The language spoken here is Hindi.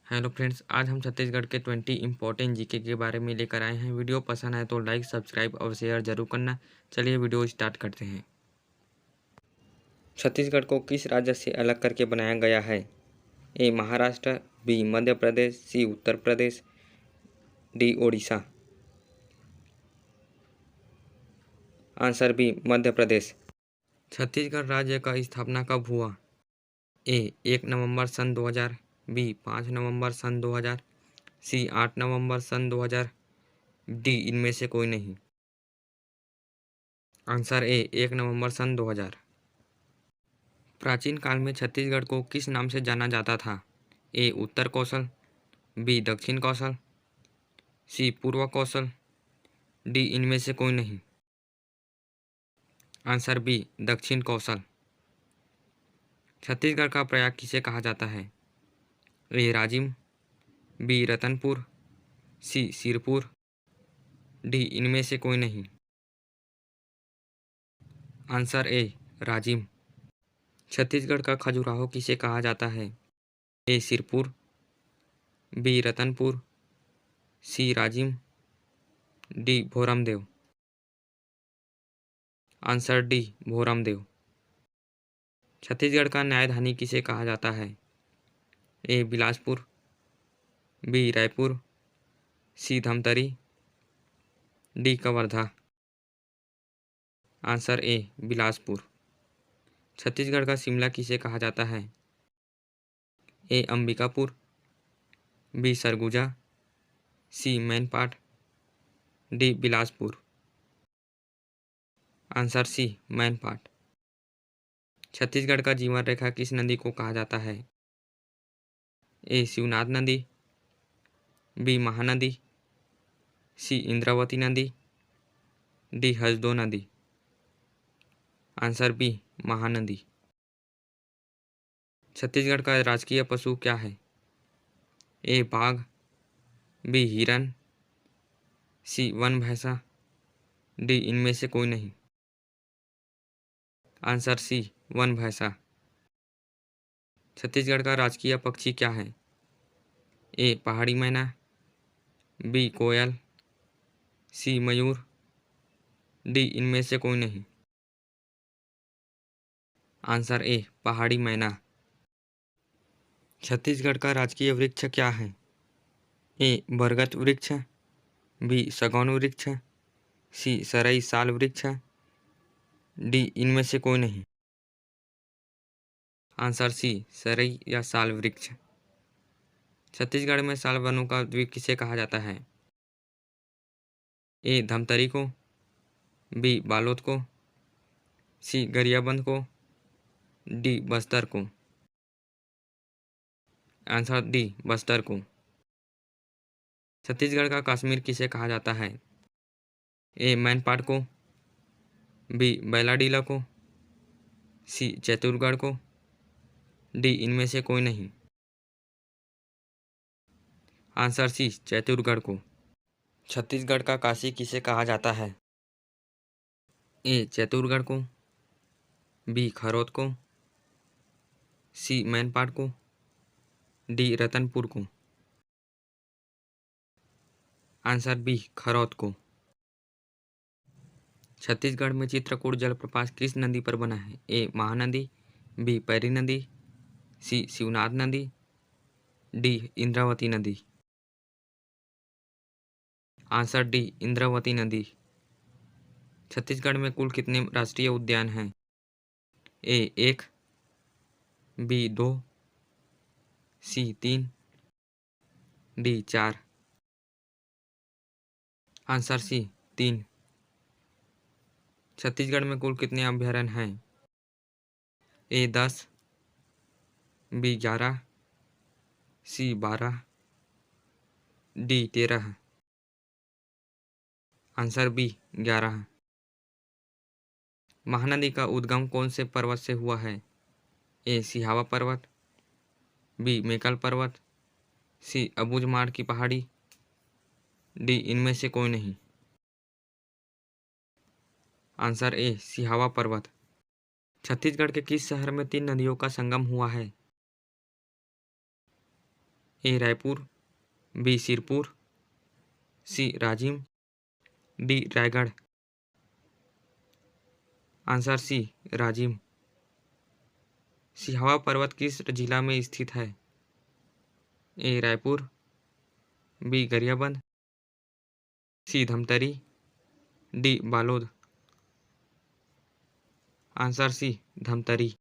हेलो फ्रेंड्स, आज हम छत्तीसगढ़ के 20 इम्पोर्टेंट जीके के बारे में लेकर आए हैं। वीडियो पसंद आए तो लाइक, सब्सक्राइब और शेयर जरूर करना। चलिए वीडियो स्टार्ट करते हैं। छत्तीसगढ़ को किस राज्य से अलग करके बनाया गया है? ए महाराष्ट्र, बी मध्य प्रदेश, सी Uttar Pradesh, D Odisha. Answer B Madhya Pradesh. Chhattisgarh राज्य का स्थापना कब हुआ? ए 1 नवंबर सन 2000, बी 5 नवंबर सन 2000, सी 8 नवंबर सन 2000, डी इनमें से कोई नहीं। आंसर ए 1 नवंबर सन 2000। प्राचीन काल में छत्तीसगढ़ को किस नाम से जाना जाता था? ए उत्तर कौशल, बी दक्षिण कौशल, सी पूर्व कौशल, डी इनमें से कोई नहीं। आंसर बी दक्षिण कौशल। छत्तीसगढ़ का प्रयाग किसे कहा जाता है? ए राजिम, बी रतनपुर, सी सिरपुर, डी इनमें से कोई नहीं। Answer A Rajim. छत्तीसगढ़ का खजुराहो किसे कहा जाता है? A Sirpur, B Ratanpur, C Rajim, D Bhoramdev. Answer D Bhoramdev. Chhattisgarh का न्यायधानी किसे कहा जाता है? A Bilaspur, B Raipur, C Dhamtari, D Kawardha. Answer A Bilaspur. Chhattisgarh का शिमला किसे कहा जाता है? A Ambikapur, B Surguja, C Mainpat, D Bilaspur. Answer C Mainpat. Chhattisgarh का जीवन रेखा किस नदी को कहा जाता है? ए शिवनाथ नदी, बी महानदी, सी इंद्रावती नदी, डी हसदो नदी। Answer B Mahanadi. छत्तीसगढ़ का राजकीय पशु क्या है? ए बाघ, बी हिरन, सी वन भैंसा, डी इनमें से कोई नहीं। आंसर सी वन भैंसा। छत्तीसगढ़ का राजकीय पक्षी क्या है? ए पहाड़ी मैना, बी कोयल, सी मयूर, डी इनमें से कोई नहीं। आंसर ए पहाड़ी मैना। छत्तीसगढ़ का राजकीय वृक्ष क्या है? ए बरगद वृक्ष, बी सगौन वृक्ष, सी सरई साल वृक्ष, डी इनमें से कोई नहीं। आंसर सी सरई या साल वृक्ष। छत्तीसगढ़ में साल वनों का द्वीप किसे कहा जाता है? ए धमतरी को, बी बालोद को, सी गरियाबंद को, डी बस्तर को। आंसर डी बस्तर को। छत्तीसगढ़ का कश्मीर किसे कहा जाता है? ए मैनपाट को, बी बैलाडीला को, सी चैतुरगढ़ को, डी इनमें से कोई नहीं। आंसर सी चैतुरगढ़ को। छत्तीसगढ़ का काशी किसे कहा जाता है? ए चैतुरगढ़ को, बी खरोद को, सी मैनपाट को, डी रतनपुर को। आंसर बी खरौद को। छत्तीसगढ़ में चित्रकूट जलप्रपात किस नदी पर बना है? ए महानदी, बी पैरी नदी, सी शिवनाथ नदी, डी इंद्रावती नदी। आंसर डी इंद्रावती नदी। छत्तीसगढ़ में कुल कितने राष्ट्रीय उद्यान हैं? A 1, B 2, C 3, D 4। Answer C 3। Chhattisgarh में कुल कितने अभयारण्य हैं? A 10, B 11, C 12, D 13। Answer B 11। Mahanadi का उद्गम कौन से पर्वत से हुआ है? ए सिहावा पर्वत, बी मेकल पर्वत, सी अबूझमाड़ की पहाड़ी, डी इनमें से कोई नहीं। आंसर ए सिहावा पर्वत। छत्तीसगढ़ के किस शहर में 3 नदियों का संगम हुआ है? A Raipur, B Sirpur, C Rajim, D Raigarh. Answer C Rajim. Sihawa पर्वत किस जिला में स्थित है? A Raipur, B Gariaband, C Dhamtari, D Balod. Answer C Dhamtari.